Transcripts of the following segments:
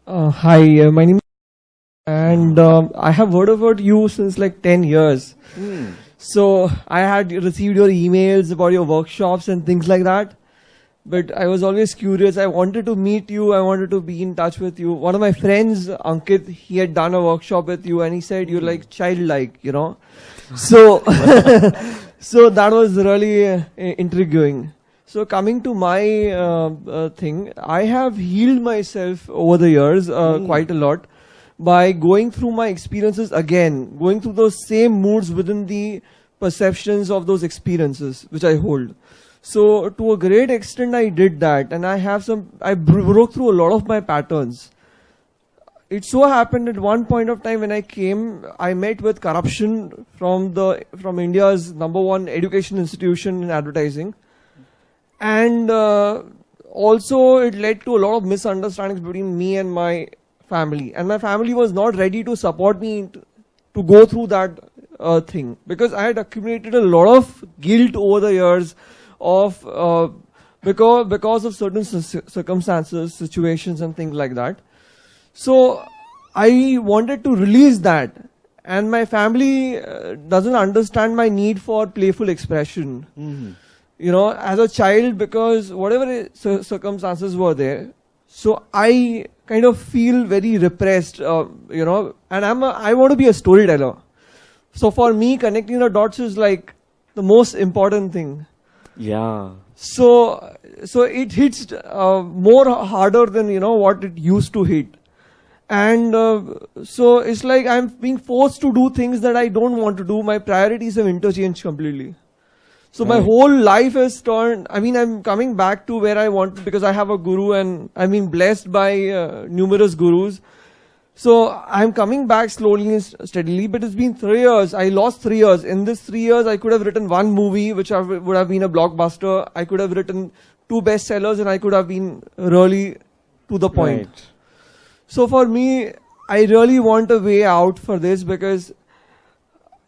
Hi, my name is and I have heard about you since like 10 years. So I had received your emails about your workshops and things like that. But I was always curious. I wanted to meet you. I wanted to be in touch with you. One of my friends, Ankit, he had done a workshop with you and he said you're like childlike, you know. So, so that was really intriguing. So coming to my thing, I have healed myself over the years quite a lot by going through my experiences again, going through those same moods within the perceptions of those experiences which I hold. So to a great extent I did that, and I broke through a lot of my patterns. It so happened at one point of time when I came, I met with corruption from India's #1 education institution in advertising. And also it led to a lot of misunderstandings between me and my family. And my family was not ready to support me to go through that thing. Because I had accumulated a lot of guilt over the years of because of certain circumstances, situations and things like that. So I wanted to release that. And my family doesn't understand my need for playful expression. You know, as a child, because whatever circumstances were there, so I kind of feel very repressed, you know, and I want to be a storyteller. So for me, connecting the dots is like the most important thing. Yeah. So it hits more harder than, you know, what it used to hit. And so it's like I'm being forced to do things that I don't want to do. My priorities have interchanged completely. So my whole life has turned, I mean, I'm coming back to where I want, because I have a guru and I've been blessed by numerous gurus. So I'm coming back slowly and steadily, but it's been 3 years. I lost 3 years. In this 3 years, I could have written one movie, which would have been a blockbuster. I could have written 2 bestsellers, and I could have been really to the point. Right. So for me, I really want a way out for this, because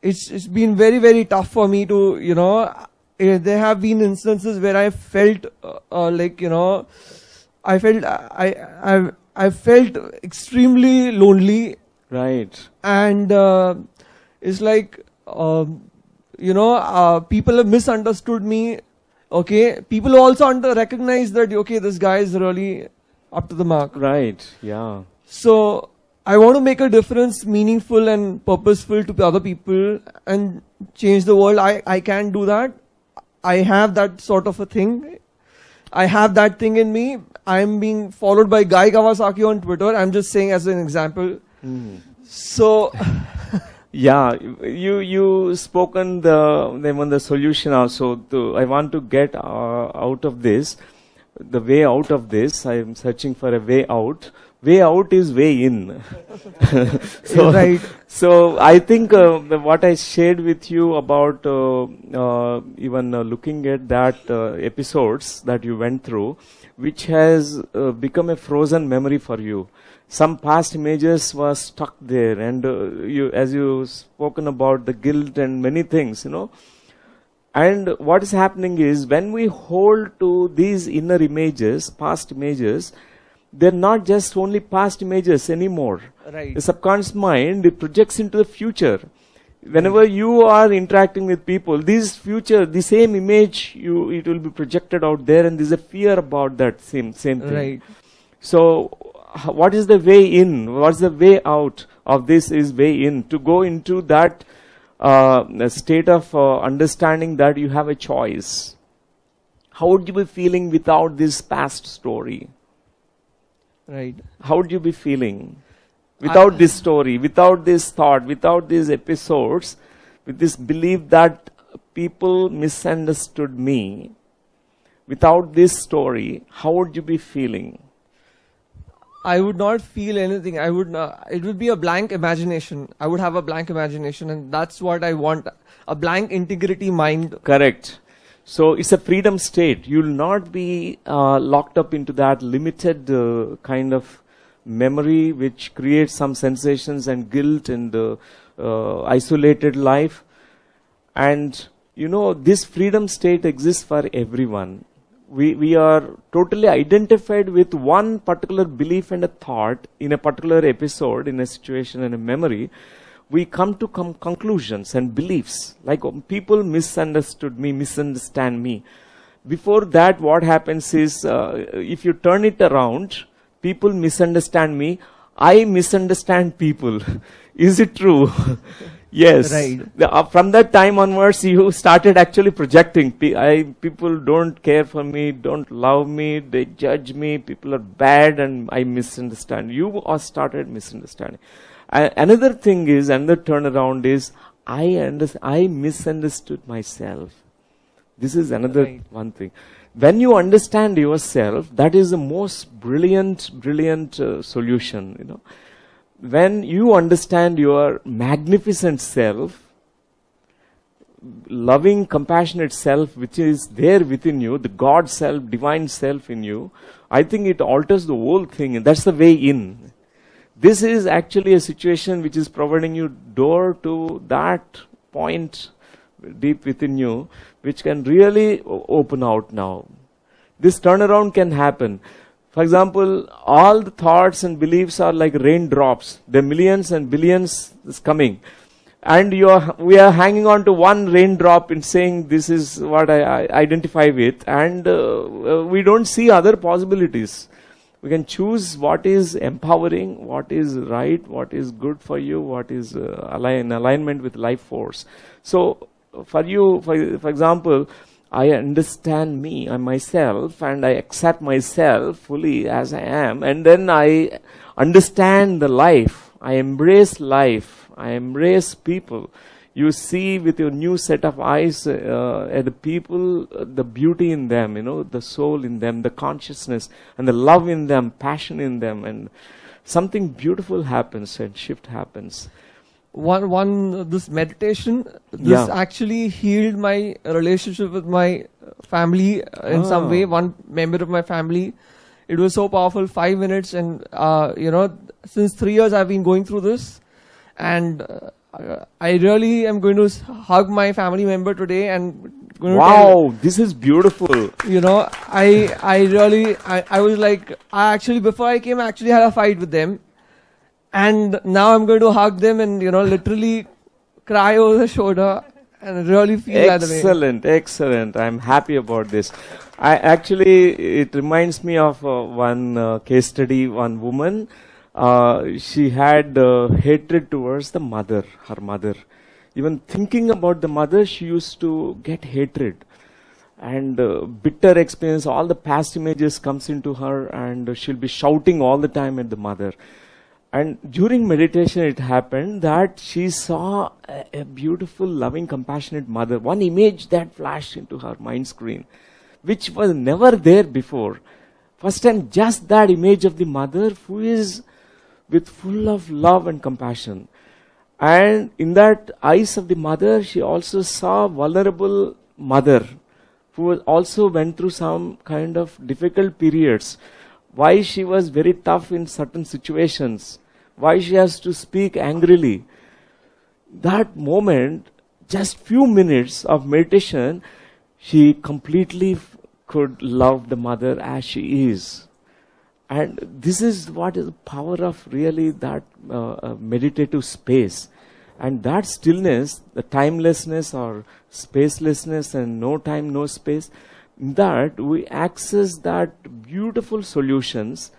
it's been very, very tough for me to, you know, there have been instances where I felt like, you know, I felt extremely lonely. Right. And it's like, you know, people have misunderstood me. Okay. People also recognize that, okay, this guy is really up to the mark. Right. Yeah. So I want to make a difference, meaningful and purposeful to other people and change the world. I can do that. I have that sort of a thing. I have that thing in me. I'm being followed by Guy Kawasaki on Twitter. I'm just saying as an example. So, yeah, you spoken the solution also. I want to get out of this, the way out of this. I'm searching for a way out. Way out is way in. So, right. So I think what I shared with you about even looking at that episodes that you went through, which has become a frozen memory for you. Some past images were stuck there, and as you spoken about the guilt and many things, you know. And what is happening is when we hold to these inner images, past images, they're not just only past images anymore. Right. The subconscious mind, it projects into the future. Whenever you are interacting with people, the same image, it will be projected out there, and there's a fear about that same thing. Right. So, what is the way in? What's the way out of this is way in. To go into that state of understanding that you have a choice. How would you be feeling without this past story? Right. How would you be feeling without this story, without this thought, without these episodes, with this belief that people misunderstood me? Without this story, how would you be feeling? I would not feel anything. I would it would be a blank imagination. I would have a blank imagination, and that's what I want. A blank integrity mind. Correct. So it's a freedom state. You'll not be locked up into that limited kind of memory which creates some sensations and guilt and isolated life. And you know, this freedom state exists for everyone. we are totally identified with one particular belief and a thought in a particular episode, in a situation, in a memory. We come to conclusions and beliefs. Like people misunderstood me, misunderstand me. Before that, what happens is, if you turn it around, people misunderstand me, I misunderstand people. Is it true? Yes. Right. From that time onwards, you started actually projecting. People don't care for me, don't love me, they judge me, people are bad and I misunderstand. You started misunderstanding. Another thing is, another turnaround is, I misunderstood myself. This is another one thing. When you understand yourself, that is the most brilliant solution, you know. When you understand your magnificent self, loving, compassionate self, which is there within you, the God self, divine self in you, I think it alters the whole thing, and that's the way in. This is actually a situation which is providing you door to that point deep within you, which can really open out now. This turnaround can happen. For example, all the thoughts and beliefs are like raindrops. There are millions and billions is coming. And we are hanging on to one raindrop and saying, this is what I identify with. And we don't see other possibilities. We can choose what is empowering, what is right, what is good for you, what is in alignment with life force. So, for you, for example, I understand me and myself, and I accept myself fully as I am, and then I understand the life. I embrace life. I embrace people. You see with your new set of eyes the people, the beauty in them, you know, the soul in them, the consciousness, and the love in them, passion in them, and something beautiful happens and shift happens. This meditation, this actually healed my relationship with my family in some way. One member of my family, it was so powerful. 5 minutes, and you know, since 3 years I've been going through this, and I really am going to hug my family member today and going to wow, this is beautiful. You know, I was like, before I came, I actually had a fight with them. And now I'm going to hug them and, you know, literally cry over the shoulder and really feel that way. Excellent. I'm happy about this. It reminds me of one case study, one woman. She had hatred towards the mother, her mother. Even thinking about the mother, she used to get hatred. And bitter experience, all the past images comes into her, and she'll be shouting all the time at the mother. And during meditation, it happened that she saw a beautiful, loving, compassionate mother. One image that flashed into her mind screen, which was never there before. First time, just that image of the mother who is with full of love and compassion. And in that eyes of the mother, she also saw vulnerable mother who also went through some kind of difficult periods. Why she was very tough in certain situations. Why she has to speak angrily. That moment, just few minutes of meditation, she completely could love the mother as she is. And this is what is the power of really that meditative space. And that stillness, the timelessness or spacelessness and no time, no space, that we access that beautiful solutions,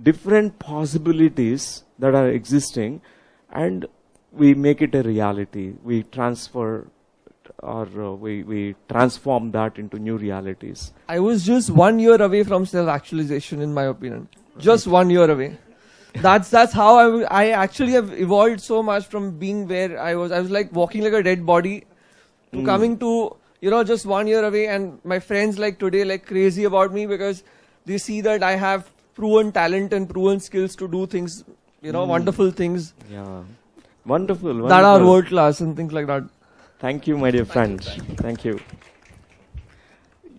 different possibilities that are existing, and we make it a reality. We transfer or we transform that into new realities. I was just 1 year away from self-actualization, in my opinion. Just 1 year away. That's how I actually have evolved so much from being where I was. I was like walking like a dead body to coming to, you know, just 1 year away. And my friends like today like crazy about me because they see that I have proven talent and proven skills to do things, you know, wonderful things. Yeah. Wonderful. That are world class and things like that. Thank you, my dear friend. Thank you.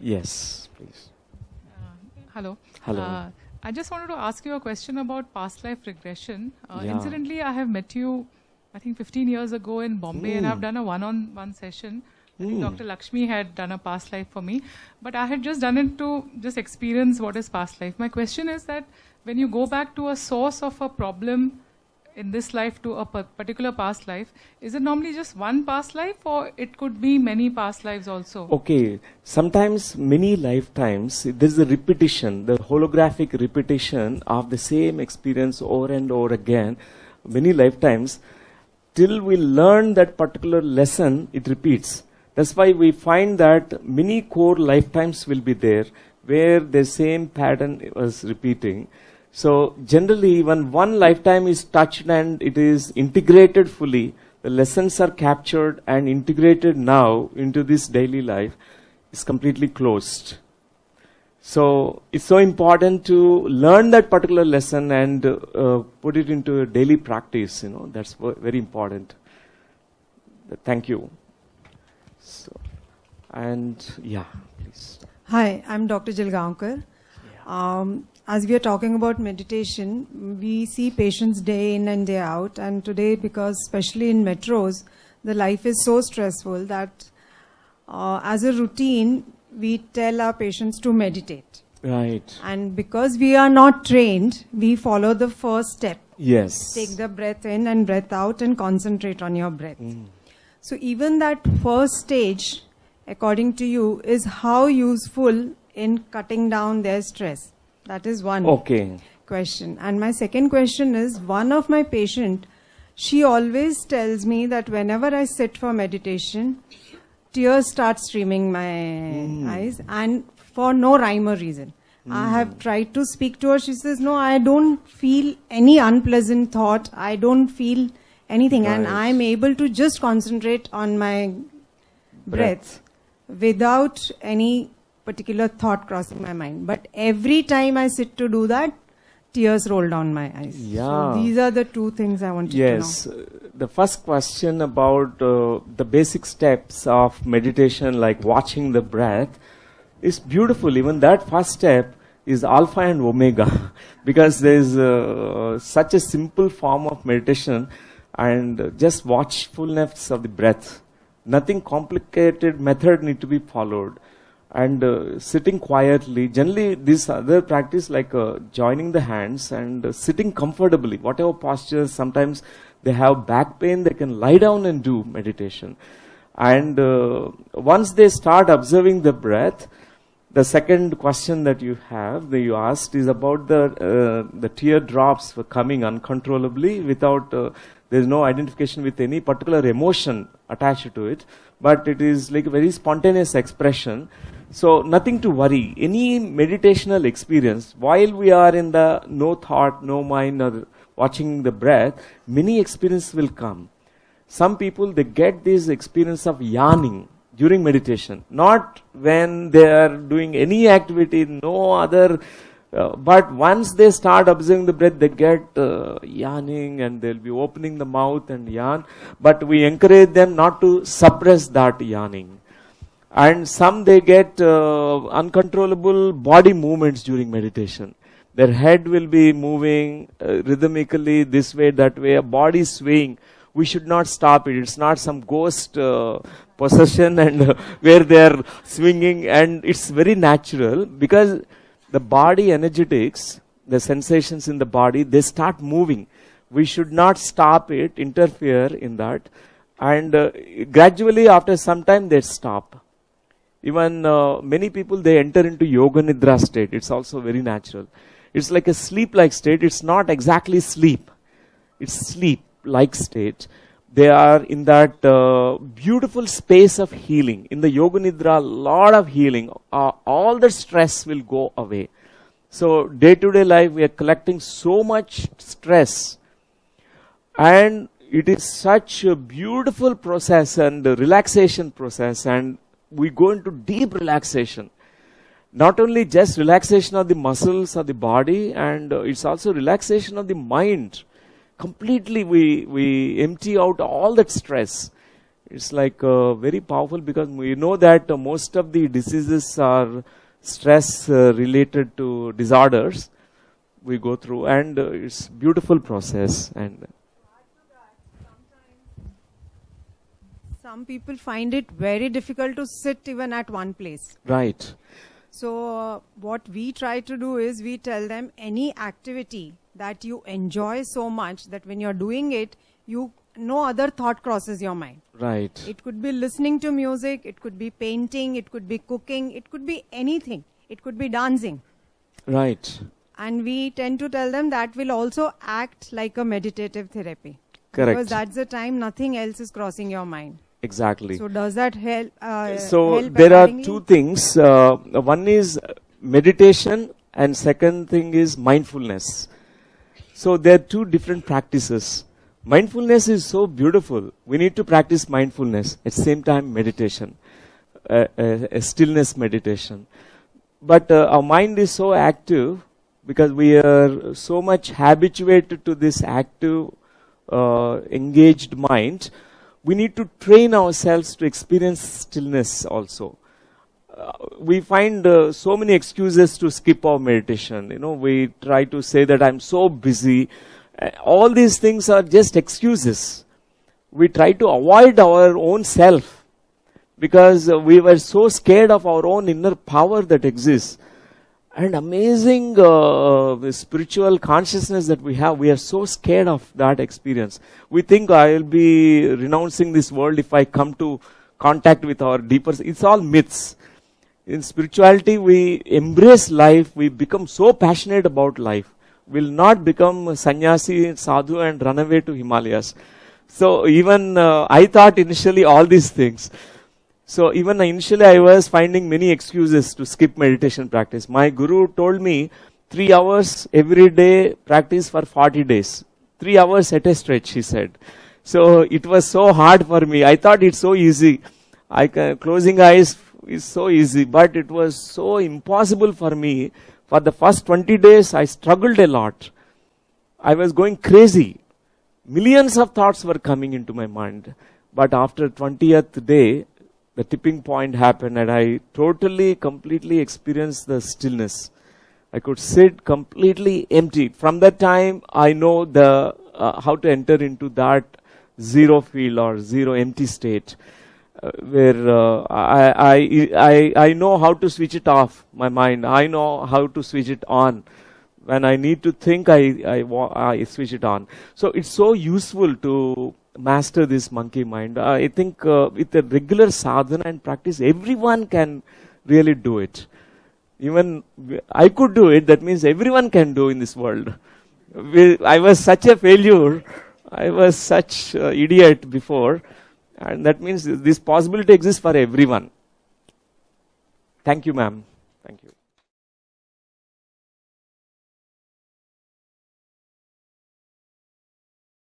Yes, please. Hello. Hello. I just wanted to ask you a question about past life regression. Incidentally, I have met you, I think 15 years ago in Bombay, and I've done a one-on-one session I think Dr. Lakshmi had done a past life for me, but I had just done it to just experience what is past life. My question is that when you go back to a source of a problem in this life to a particular past life, is it normally just one past life or it could be many past lives also? Okay, sometimes many lifetimes, there's a repetition, the holographic repetition of the same experience over and over again, many lifetimes, till we learn that particular lesson, it repeats. That's why we find that many core lifetimes will be there, where the same pattern was repeating. So generally, when one lifetime is touched and it is integrated fully, the lessons are captured and integrated now into this daily life, is completely closed. So it's so important to learn that particular lesson and put it into a daily practice. That's very important. Thank you. So, and yeah, please. Hi, I'm Dr. Jilgaonkar. As we are talking about meditation, we see patients day in and day out, and today, because especially in metros, the life is so stressful that as a routine, we tell our patients to meditate. Right. And because we are not trained, we follow the first step. Yes. Take the breath in and breath out and concentrate on your breath. So even that first stage, according to you, is how useful in cutting down their stress. That is one question. And my second question is, one of my patient, she always tells me that whenever I sit for meditation, tears start streaming my eyes, and for no rhyme or reason. I have tried to speak to her. She says, no, I don't feel any unpleasant thought. I don't feel anything. Right. And I'm able to just concentrate on my breath without any particular thought crossing my mind. But every time I sit to do that, tears roll down my eyes. Yeah. So these are the two things I wanted to know. Yes. The first question about the basic steps of meditation, like watching the breath, is beautiful. Even that first step is alpha and omega, because there is such a simple form of meditation and just watchfulness of the breath. Nothing complicated method need to be followed. And sitting quietly, generally this other practice like joining the hands and sitting comfortably, whatever postures, sometimes they have back pain, they can lie down and do meditation. And once they start observing the breath, the second question that you asked is about the teardrops coming uncontrollably without, there's no identification with any particular emotion attached to it, but it is like a very spontaneous expression. So nothing to worry. Any meditational experience, while we are in the no thought, no mind, or watching the breath, many experiences will come. Some people, they get this experience of yawning during meditation, not when they are doing any activity, no other, but once they start observing the breath, they get yawning and they'll be opening the mouth and yawn. But we encourage them not to suppress that yawning. And some, they get uncontrollable body movements during meditation. Their head will be moving rhythmically this way, that way, a body swaying. We should not stop it. It's not some ghost possession and where they are swinging, and it's very natural, because the body energetics, the sensations in the body, they start moving. We should not stop it, interfere in that. And gradually after some time they stop. Even many people, they enter into yoga nidra state. It's also very natural. It's like a sleep-like state. It's not exactly sleep. It's sleep-like state. They are in that beautiful space of healing. In the yoga nidra, a lot of healing. All the stress will go away. So day-to-day life, we are collecting so much stress. And it is such a beautiful process and a relaxation process, and we go into deep relaxation. Not only just relaxation of the muscles of the body, and it's also relaxation of the mind. Completely we empty out all that stress. It's like very powerful, because we know that most of the diseases are stress related to disorders we go through, and it's beautiful process. And some people find it very difficult to sit even at one place. Right. So what we try to do is we tell them any activity that you enjoy so much that when you're doing it, no other thought crosses your mind. Right. It could be listening to music, it could be painting, it could be cooking, it could be anything. It could be dancing. Right. And we tend to tell them that will also act like a meditative therapy. Correct. Because that's the time nothing else is crossing your mind. Exactly. So does that help? So help there are accordingly? two things. One is meditation and second thing is mindfulness. So there are two different practices. Mindfulness is so beautiful. We need to practice mindfulness. At the same time, meditation. A stillness meditation. But our mind is so active because we are so much habituated to this active, engaged mind. We need to train ourselves to experience stillness also. We find so many excuses to skip our meditation. We try to say that I'm so busy. All these things are just excuses. We try to avoid our own self because we were so scared of our own inner power that exists. And amazing spiritual consciousness that we have, we are so scared of that experience. We think I will be renouncing this world if I come to contact with our deeper. It's all myths. In spirituality, we embrace life. We become so passionate about life. We'll not become sannyasi, sadhu and run away to Himalayas. So even I thought initially all these things. So even initially I was finding many excuses to skip meditation practice. My guru told me 3 hours every day practice for 40 days. 3 hours at a stretch, he said. So it was so hard for me. I thought it's so easy. Closing eyes is so easy, but it was so impossible for me. For the first 20 days, I struggled a lot. I was going crazy. Millions of thoughts were coming into my mind. But after 20th day, the tipping point happened and I totally, completely experienced the stillness. I could sit completely empty. From that time, I know how to enter into that zero field or zero empty state. Where I know how to switch it off, my mind. I know how to switch it on. When I need to think, I switch it on. So it's so useful to master this monkey mind. I think with a regular sadhana and practice, everyone can really do it. Even I could do it. That means everyone can do in this world. I was such a failure. I was such an idiot before. And that means this possibility exists for everyone. Thank you, ma'am.